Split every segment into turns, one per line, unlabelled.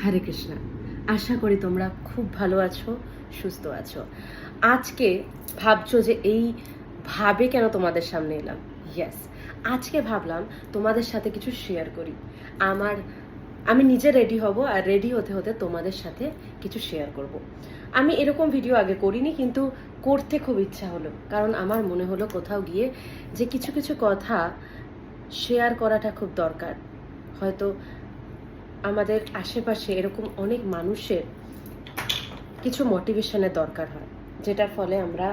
হরে কৃষ্ণা। আশা করি তোমরা খুব ভালো আছো, সুস্থ আছো। আজকে ভাবছো যে এই ভাবে কেন তোমাদের সামনে এলাম। ইয়েস, আজকে ভাবলাম তোমাদের সাথে কিছু শেয়ার করি। আমি নিজে রেডি হব, আর রেডি হতে হতে তোমাদের সাথে কিছু শেয়ার করব। আমি এরকম ভিডিও আগে করিনি, কিন্তু করতে খুব ইচ্ছা হলো, কারণ আমার মনে হলো কোথাও গিয়ে যে কিছু কিছু কথা শেয়ার করাটা খুব দরকার। হয়তো আমাদের আশেপাশে এরকম অনেক মানুষের কিছু মোটিভেশনের দরকার হয়, যেটার ফলে আমরা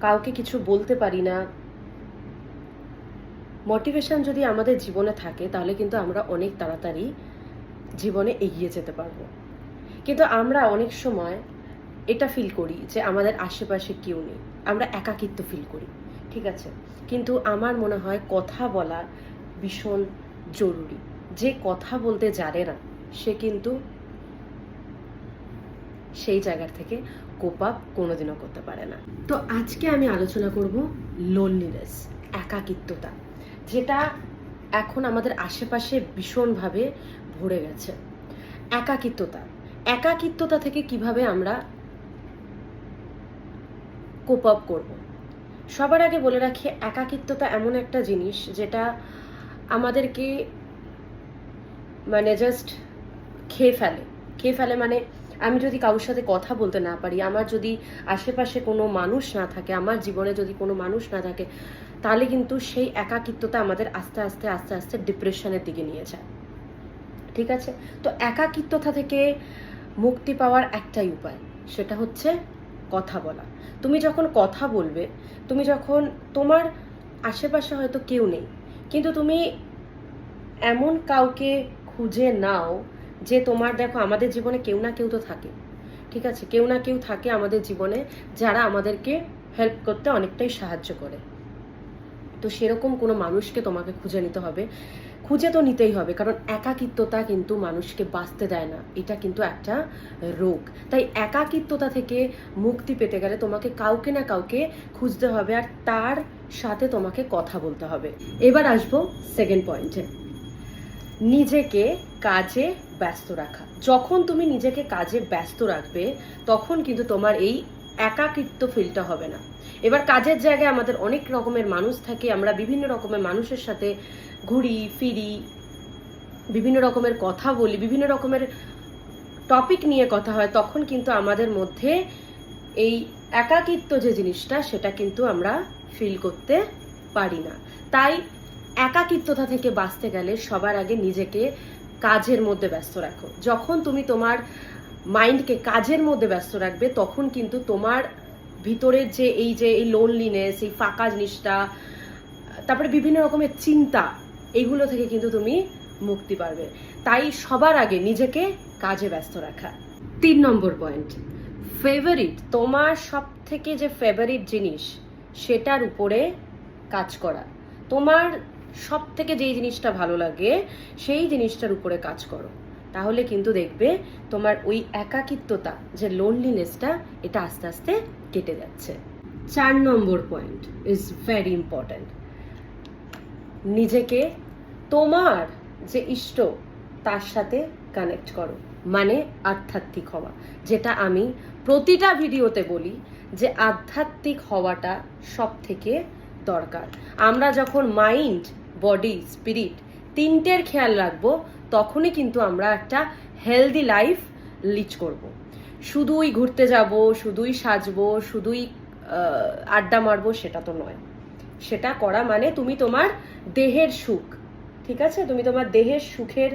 কাউকে কিছু বলতে পারি না। মোটিভেশন যদি আমাদের জীবনে থাকে তাহলে কিন্তু আমরা অনেক তাড়াতাড়ি জীবনে এগিয়ে যেতে পারবো। কিন্তু আমরা অনেক সময় এটা ফিল করি যে আমাদের আশেপাশে কেউ নেই, আমরা একাকিত্ব ফিল করি, ঠিক আছে। কিন্তু আমার মনে হয় কথা বলা ভীষণ জরুরি। যে কথা বলতে জানে না সে কিন্তু সেই জায়গার থেকে কোপ আপ কোনোদিনও করতে পারে না। তো আজকে আমি আলোচনা করব লোনলিনেস, একাকিত্বতা, যেটা এখন আমাদের আশেপাশে ভীষণভাবে ভরে গেছে। একাকিত্বতা থেকে কিভাবে আমরা কোপ আপ করব। সবার আগে বলে রাখি, একাকিত্বতা এমন একটা জিনিস যেটা আমাদেরকে মানে জাস্ট খেয়ে ফেলে। মানে আমি যদি কারোর সাথে কথা বলতে না পারি, আমার যদি আশেপাশে কোনো মানুষ না থাকে, আমার জীবনে যদি কোনো মানুষ না থাকে, তাহলে কিন্তু সেই একাকিত্বতা আমাদের আস্তে আস্তে ডিপ্রেশনের দিকে নিয়ে যায়, ঠিক আছে। তো একাকিত্বতা থেকে মুক্তি পাওয়ার একটাই উপায়, সেটা হচ্ছে কথা বলা। তুমি যখন কথা বলবে, তুমি যখন তোমার আশেপাশে হয়তো কেউ নেই, কিন্তু তুমি এমন কাউকে খুঁজে নাও যে তোমার, দেখো আমাদের জীবনে কেউ না কেউ তো থাকে, ঠিক আছে। কেউ না কেউ থাকে আমাদের জীবনে যারা আমাদেরকে হেল্প করতে অনেকটাই সাহায্য করে। তো সেরকম কোনো মানুষকে তোমাকে খুঁজে নিতে হবে, খুঁজে তো নিতেই হবে, কারণ একাকিত্বতা কিন্তু মানুষকে বাঁচতে দেয় না, এটা কিন্তু একটা রোগ। তাই একাকিত্বতা থেকে মুক্তি পেতে গেলে তোমাকে কাউকে না কাউকে খুঁজতে হবে, আর তার সাথে তোমাকে কথা বলতে হবে। এবার আসবো সেকেন্ড পয়েন্টে, নিজেকে কাজে ব্যস্ত রাখা। যখন তুমি নিজেকে কাজে ব্যস্ত রাখবে তখন কিন্তু তোমার এই একাকিত্ব ফিলটা হবে না। এবার কাজের জায়গায় আমাদের অনেক রকমের মানুষ থাকে, আমরা বিভিন্ন রকমের মানুষের সাথে ঘুরি ফিরি, বিভিন্ন রকমের কথা বলি, বিভিন্ন রকমের টপিক নিয়ে কথা হয়, তখন কিন্তু আমাদের মধ্যে এই একাকিত্ব যে জিনিসটা সেটা কিন্তু আমরা ফিল করতে পারি না। তাই একাকিত্বতা থেকে বাঁচতে গেলে সবার আগে নিজেকে কাজের মধ্যে ব্যস্ত রাখো। যখন তুমি তোমার মাইন্ডকে কাজের মধ্যে ব্যস্ত রাখবে তখন কিন্তু তোমার ভিতরের যে এই লোনলিনেস, এই ফাঁকা জিনিসটা, তারপরে বিভিন্ন রকমের চিন্তা, এইগুলো থেকে কিন্তু তুমি মুক্তি পারবে। তাই সবার আগে নিজেকে কাজে ব্যস্ত রাখা। 3 নম্বর পয়েন্ট, ফেভারিট, তোমার সব থেকে যে ফেভারিট জিনিস সেটার উপরে কাজ করা। তোমার সব থেকে যেই জিনিসটা ভালো লাগে সেই জিনিসটার উপরে কাজ করো, তাহলে কিন্তু দেখবে তোমার ওই একাকিত্বতা, যে লোনলিনেসটা, এটা আস্তে আস্তে কেটে যাচ্ছে। 4 নম্বর পয়েন্ট ইজ ভেরি ইম্পর্ট্যান্ট, নিজেকে তোমার যে ইষ্ট তার সাথে কানেক্ট করো, মানে আধ্যাত্মিক হওয়া। যেটা আমি প্রতিটা ভিডিওতে বলি যে আধ্যাত্মিক হওয়াটা সব থেকে দরকার। আমরা যখন মাইন্ড, বডি, স্পিরিট তিনটের খেয়াল রাখবো তখনই কিন্তু আমরা একটা হেলদি লাইফ লিড করব। শুধুই ঘুরতে যাব, শুধুই সাজবো, শুধুই আড্ডা মারবো, সেটা তো নয়। সেটা করা মানে তুমি তোমার দেহের সুখ, ঠিক আছে, তুমি তোমার দেহের সুখের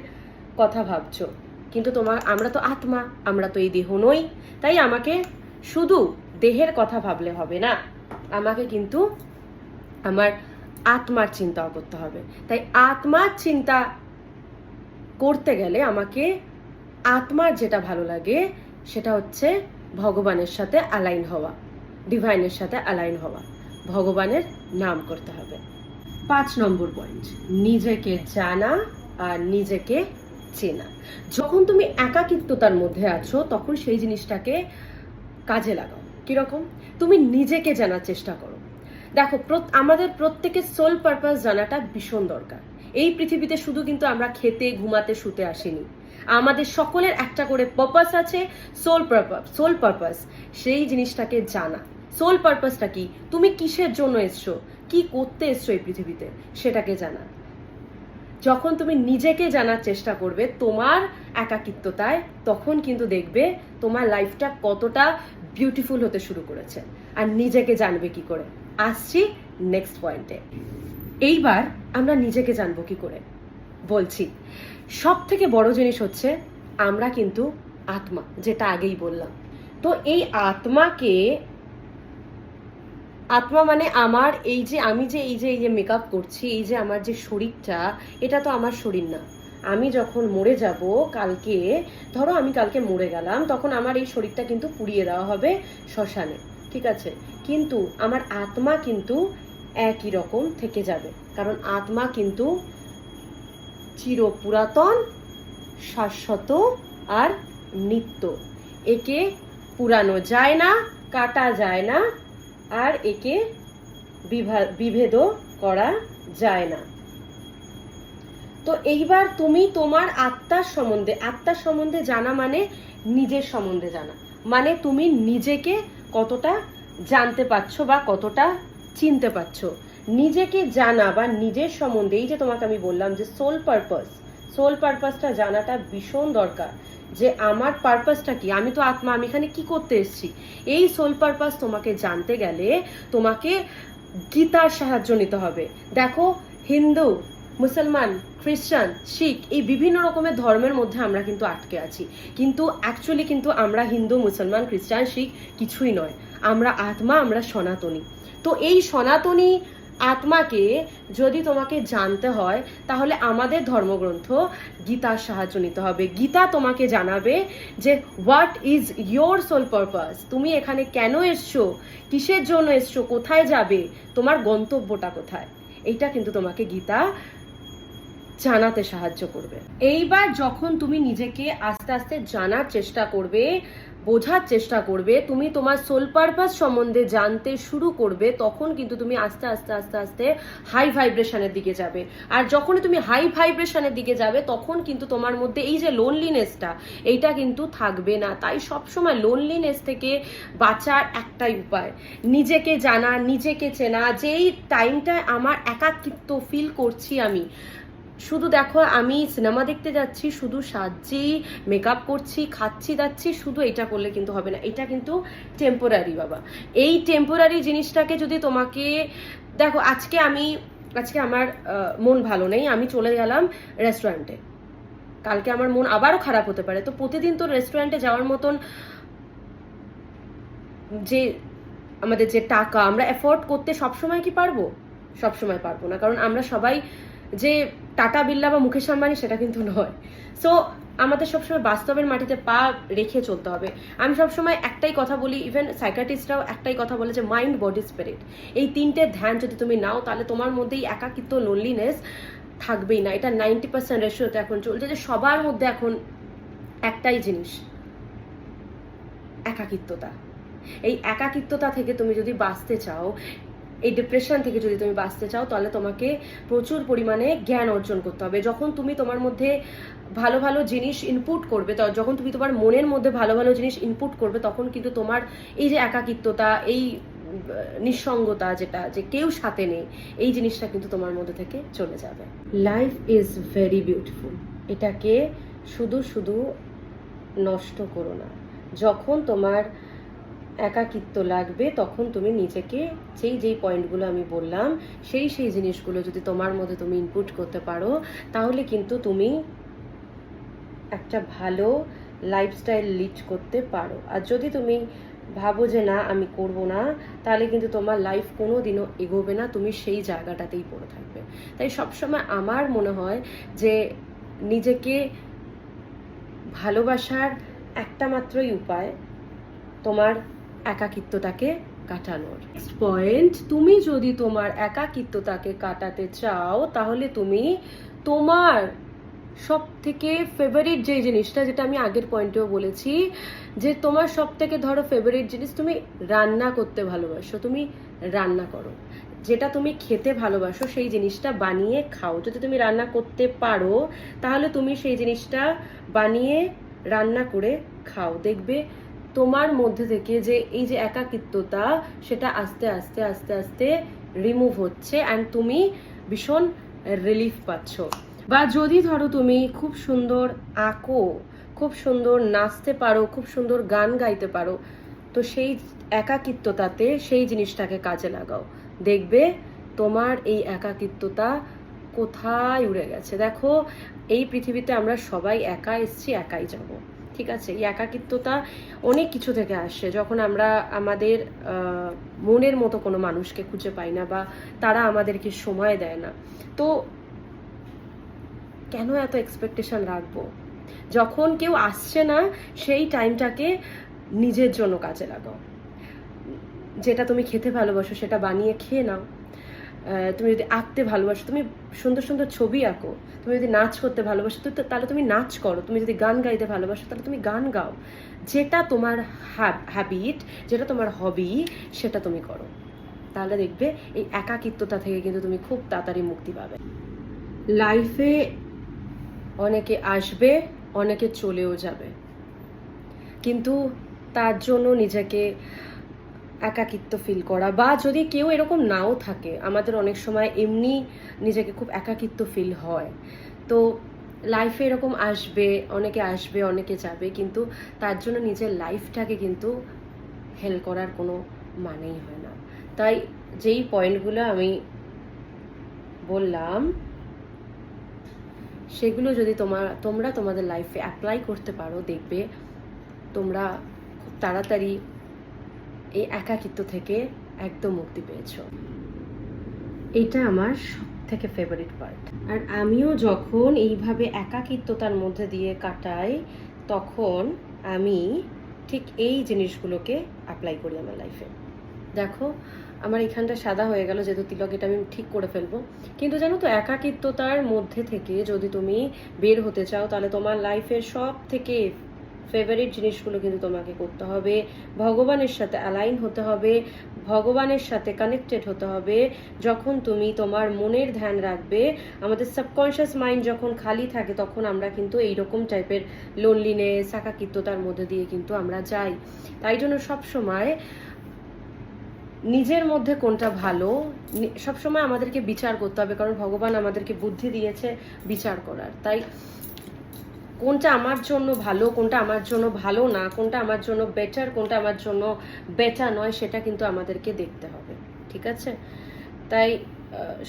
কথা ভাবছো, কিন্তু আমরা তো আত্মা, আমরা তো এই দেহ নই। তাই আমাকে শুধু দেহের কথা ভাবলে হবে না, আমাকে কিন্তু আমার আত্মার চিন্তাও করতে হবে। তাই আত্মার চিন্তা করতে গেলে আমাকে আত্মার যেটা ভালো লাগে সেটা হচ্ছে ভগবানের সাথে অ্যালাইন হওয়া, ডিভাইনের সাথে অ্যালাইন হওয়া, ভগবানের নাম করতে হবে। 5 নম্বর পয়েন্ট, নিজেকে জানা আর নিজেকে চেনা। যখন তুমি একাকিত্বতার মধ্যে আছো তখন সেই জিনিসটাকে কাজে লাগাও। কিরকম? তুমি নিজেকে জানার চেষ্টা করো। দেখো, আমাদের প্রত্যেকের সোল পারপাস জানাটা ভীষণ দরকার। এই পৃথিবীতে শুধু কিন্তু আমরা খেতে, ঘুমাতে, শুতে আসিনি, আমাদের সকলের একটা করে পারপাস আছে, সোল পারপাস। সেই জিনিসটাকে জানা। সোল পারপাসটা কি, তুমি কিসের জন্য এসছো, কি করতে এসছো এই পৃথিবীতে, সেটাকে জানা। যখন তুমি নিজেকে জানার চেষ্টা করবে তোমার একাকিত্বতায়, তখন কিন্তু দেখবে তোমার লাইফটা কতটা বিউটিফুল হতে শুরু করেছে। আর নিজেকে জানবে কি করে, আসছি নেক্সট পয়েন্টে। এইবার আমরা নিজেকে জানবো কি করে বলছি। সব থেকে বড় জিনিস হচ্ছে আমরা কিন্তু আত্মা, যেটা আগেই বললাম। তো এই আত্মাকে, আত্মা মানে আমার এই যে আমি যে এই যে মেকআপ করছি, এই যে আমার যে শরীরটা, এটা তো আমার শরীর না। আমি যখন মরে যাব কালকে, ধরো আমি কালকে মরে গেলাম, তখন আমার এই শরীরটা কিন্তু পুড়িয়ে দেওয়া হবে শ্মশানে, ঠিক আছে? কিন্তু আমার আত্মা কিন্তু একই রকম থেকে যাবে, কারণ আত্মা কিন্তু চির পুরাতন, শাশ্বত আর নিত্য। একে পুরানো যায় না, কাটা যায় না, আর একে বিভেদও করা যায় না। তো এইবার তুমি তোমার আত্মার সম্বন্ধে জানা মানে নিজের সম্বন্ধে জানা, মানে তুমি নিজেকে কতটা জানতে পারছো বা কতটা চিনতে পারছো। নিজেকে জানা বা নিজের সম্বন্ধে, এই যে তোমাকে আমি বললাম যে সোল পারপাসটা জানাটা ভীষণ দরকার, যে আমার পারপাসটা কি, আমি তো আত্মা, আমি এখানে কি করতে এসেছি। এই সোল পারপাস তোমাকে জানতে গেলে তোমাকে গীতার সাহায্য নিতে হবে। দেখো, হিন্দু, মুসলমান, খ্রিস্টান, শিখ, এই বিভিন্ন রকমের ধর্মের মধ্যে আমরা কিন্তু আটকে আছি, কিন্তু অ্যাকচুয়ালি কিন্তু আমরা হিন্দু, মুসলমান, খ্রিস্টান, শিখ কিছুই নয়। আমরা আত্মা, আমরা সনাতনী। তো এই সনাতনী আত্মাকে যদি তোমাকে জানতে হয়, তাহলে আমাদের ধর্মগ্রন্থ গীতার সাহায্য নিতে হবে। গীতা তোমাকে জানাবে যে what is your soul purpose, তুমি এখানে কেন এসছো, কিসের জন্য এসছো, কোথায় যাবে, তোমার গন্তব্যটা কোথায়। এইটা কিন্তু তোমাকে গীতা জানাতে সাহায্য করবে। এইবার যখন তুমি নিজেকে আস্তে আস্তে জানার চেষ্টা করবে, বোঝার চেষ্টা করবে, তুমি তোমার সোল পারপাস সম্বন্ধে জানতে শুরু করবে, তখন কিন্তু তুমি আস্তে আস্তে আস্তে আস্তে হাই ভাইব্রেশনের দিকে যাবে। আর যখনই তুমি হাই ভাইব্রেশনের দিকে যাবে, তখন কিন্তু তোমার মধ্যে এই যে লোনলিনেসটা, এইটা কিন্তু থাকবে না। তাই সবসময় লোনলিনেস থেকে বাঁচার একটাই উপায়, নিজেকে জানা, নিজেকে চেনা। যেই টাইমটায় আমার একাকিত্ব ফিল করছি, আমি শুধু দেখো, আমি সিনেমা দেখতে যাচ্ছি, শুধু সাজছি, মেকআপ করছি, খাচ্ছি দাচ্ছি, শুধু এটা করলে কিন্তু হবে না। এটা কিন্তু টেম্পোরারি বাবা। এই টেম্পোরারি জিনিসটাকে যদি তোমাকে, দেখো আজকে আমার মন ভালো নেই, আমি চলে গেলাম রেস্টুরেন্টে, কালকে আমার মন আবারও খারাপ হতে পারে। তো প্রতিদিন তো রেস্টুরেন্টে যাওয়ার মতন যে আমাদের যে টাকা, আমরা অ্যাফোর্ড করতে সবসময় কি পারবো? সবসময় পারবো না, কারণ আমরা সবাই যে টাটা বিল্লা বা মুকেশ আম্বানি সেটা কিন্তু নয়। সো আমাদের সবসময় বাস্তবের মাটিতে পা রেখে চলতে হবে। আমি সবসময় একটাই কথা বলি, ইভেন সাইকাটিস্টরাও একটাই কথা বলে, যে মাইন্ড, বডি, স্পিরিট, এই তিনটে ধ্যান যদি তুমি নাও, তাহলে তোমার মধ্যেই একাকিত্ব, লোনলিনেস থাকবেই না। এটা 90% রেশিওতে এখন চলছে, যে সবার মধ্যে এখন একটাই জিনিস, একাকিত্বতা। এই একাকিত্বতা থেকে তুমি যদি বাঁচতে চাও, এই ডিপ্রেশন থেকে যদি তুমি বাঁচতে চাও, তাহলে তোমাকে প্রচুর পরিমাণে জ্ঞান অর্জন করতে হবে। যখন তুমি তোমার মধ্যে ভালো ভালো জিনিস ইনপুট করবে, যখন তুমি তোমার মনের মধ্যে ভালো ভালো জিনিস ইনপুট করবে, তখন কিন্তু তোমার এই যে একাকিত্বতা, এই নিঃসঙ্গতা, যেটা যে কেউ সাথে নেই, এই জিনিসটা কিন্তু তোমার মধ্যে থেকে চলে যাবে। লাইফ ইজ ভেরি বিউটিফুল, এটাকে শুধু শুধু নষ্ট করো না। যখন তোমার একাকিত্ব লাগবে, তখন তুমি নিজেকে যেই পয়েন্টগুলো আমি বললাম, সেই জিনিসগুলো যদি তোমার মধ্যে তুমি ইনপুট করতে পারো, তাহলে কিন্তু তুমি একটা ভালো লাইফস্টাইল লিড করতে পারো। আর যদি তুমি ভাবো যে না আমি করব না, তাহলে কিন্তু তোমার লাইফ কোনো দিনও এগোবে না, তুমি সেই জায়গাটাতেই পড়ে থাকবে। তাই সবসময় আমার মনে হয় যে নিজেকে ভালোবাসার একটা মাত্রই উপায় তোমার একাকিত্বটাকে কাটানোর। নেক্সট পয়েন্ট, তুমি যদি তোমার একাকিত্বটাকে কাটাতে চাও, তাহলে তুমি তোমার সব থেকে ফেভারিট যে জিনিসটা, যেটা আমি আগের পয়েন্টেও বলেছি, যে তোমার সব থেকে ধরো ফেভারিট জিনিস, তুমি রান্না করতে ভালোবাসো, তুমি রান্না করো। যেটা তুমি খেতে ভালোবাসো সেই জিনিসটা বানিয়ে খাও। যদি তুমি রান্না করতে পারো তাহলে তুমি সেই জিনিসটা বানিয়ে রান্না করে খাও। দেখবে তোমার মধ্যে থেকে যে এই যে একাকিত্বতা, সেটা আস্তে আস্তে আস্তে আস্তে রিমুভ হচ্ছে অ্যান্ড তুমি ভীষণ রিলিফ পাচ্ছ। বা যদি ধরো তুমি খুব সুন্দর আঁকো, খুব সুন্দর নাচতে পারো, খুব সুন্দর গান গাইতে পারো, তো সেই একাকিত্বতাতে সেই জিনিসটাকে কাজে লাগাও। দেখবে তোমার এই একাকিত্বতা কোথায় উড়ে গেছে। দেখো, এই পৃথিবীতে আমরা সবাই একা এসেছি, একাই যাব, ঠিক আছে? এই একাকিত্বতা অনেক কিছু থেকে আসে, যখন আমরা আমাদের মনের মতো কোনো মানুষকে খুঁজে পাই না বা তারা আমাদেরকে সময় দেয় না। তো কেন এত এক্সপেকটেশন রাখবো? যখন কেউ আসছে না সেই টাইমটাকে নিজের জন্য কাজে লাগাও। যেটা তুমি খেতে ভালোবাসো সেটা বানিয়ে খেয়ে নাও। তুমি যদি আঁকতে ভালোবাসো, তুমি সুন্দর সুন্দর ছবি আঁকো। তুমি যদি নাচ করতে ভালোবাসো তাহলে তুমি নাচ করো। তুমি যদি গান গাইতে ভালোবাসো তাহলে তুমি গান গাও। যেটা তোমার হ্যাবিট, যেটা তোমার হবি, সেটা তুমি করো। তাহলে দেখবে এই একাকিত্বতা থেকে কিন্তু তুমি খুব তাড়াতাড়ি মুক্তি পাবে। লাইফে অনেকে আসবে, অনেকে চলেও যাবে, কিন্তু তার জন্য নিজেকে একাকিত্ব ফিল করা, বা যদি কেউ এরকম নাও থাকে, আমাদের অনেক সময় এমনি নিজেকে খুব একাকিত্ব ফিল হয়। তো লাইফে এরকম আসবে অনেকে যাবে, কিন্তু তার জন্য নিজের লাইফটাকে কিন্তু হেল করার কোনো মানেই হয় না। তাই যেই পয়েন্টগুলো আমি বললাম সেগুলো যদি তোমরা তোমাদের লাইফে অ্যাপ্লাই করতে পারো, দেখবে তোমরা খুব তাড়াতাড়ি এই একাকিত্ব থেকে একদম মুক্তি পেয়েছো। এটা আমার সব থেকে ফেভারিট পার্ট। আর আমিও যখন এইভাবে একাকিত্বতার মধ্যে দিয়ে কাটাই, তখন আমি ঠিক এই জিনিসগুলোকে অ্যাপ্লাই করি আমার লাইফে। দেখো, আমার এখানটা সাদা হয়ে গেল, যেহেতু তিলক, এটা আমি ঠিক করে ফেলবো। কিন্তু জানো তো, একাকিত্বতার মধ্যে থেকে যদি তুমি বের হতে চাও, তাহলে তোমার লাইফের সব থেকে ফেভারিট জিনিসগুলো কিন্তু তোমাকে করতে হবে। ভগবানের সাথে অ্যালাইন হতে হবে, ভগবানের সাথে কানেক্টেড হতে হবে। যখন তুমি তোমার মনের ধ্যান রাখবে, আমাদের সাবকনশিয়াস মাইন্ড যখন খালি থাকে, তখন আমরা কিন্তু এইরকম টাইপের লোনলিনেস, একাকিত্বতার মধ্যে দিয়ে কিন্তু আমরা যাই। তাই জন্য সবসময় নিজের মধ্যে কোনটা ভালো, সবসময় আমাদেরকে বিচার করতে হবে, কারণ ভগবান আমাদেরকে বুদ্ধি দিয়েছে বিচার করার। তাই কোনটা আমার জন্য ভালো, কোনটা আমার জন্য ভালো না, কোনটা আমার জন্য বেটার, কোনটা আমার জন্য বেটার নয়, সেটা কিন্তু আমাদেরকে দেখতে হবে, ঠিক আছে? তাই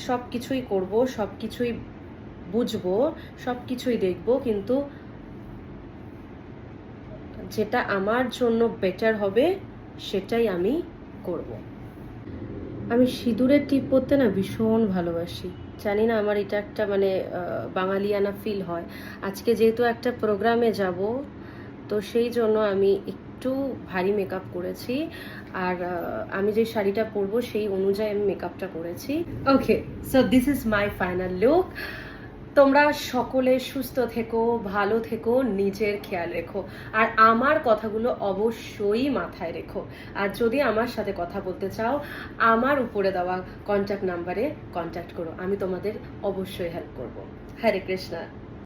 সব কিছুই করবো, সব কিছুই বুঝবো, সব কিছুই দেখবো, কিন্তু যেটা আমার জন্য বেটার হবে সেটাই আমি করব। আমি সিঁদুরের টিপ পরতে না ভীষণ ভালোবাসি। জানি না, আমার এটা একটা মানে বাঙালিয়ানা ফিল হয়। আজকে যেহেতু একটা প্রোগ্রামে যাব, তো সেই জন্য আমি একটু ভারী মেকআপ করেছি। আর আমি যে শাড়িটা পরবো সেই অনুযায়ী আমি মেকআপটা করেছি। Okay, so this is my final look. তোমরা সকলে সুস্থ থেকো, ভালো থেকো, নিজের খেয়াল রেখো, আর আমার কথাগুলো অবশ্যই মাথায় রেখো। আর যদি আমার সাথে কথা বলতে চাও, আমার উপরে দেওয়া কন্ট্যাক্ট নাম্বারে কন্ট্যাক্ট করো, আমি তোমাদের অবশ্যই হেল্প করব। হরে কৃষ্ণা।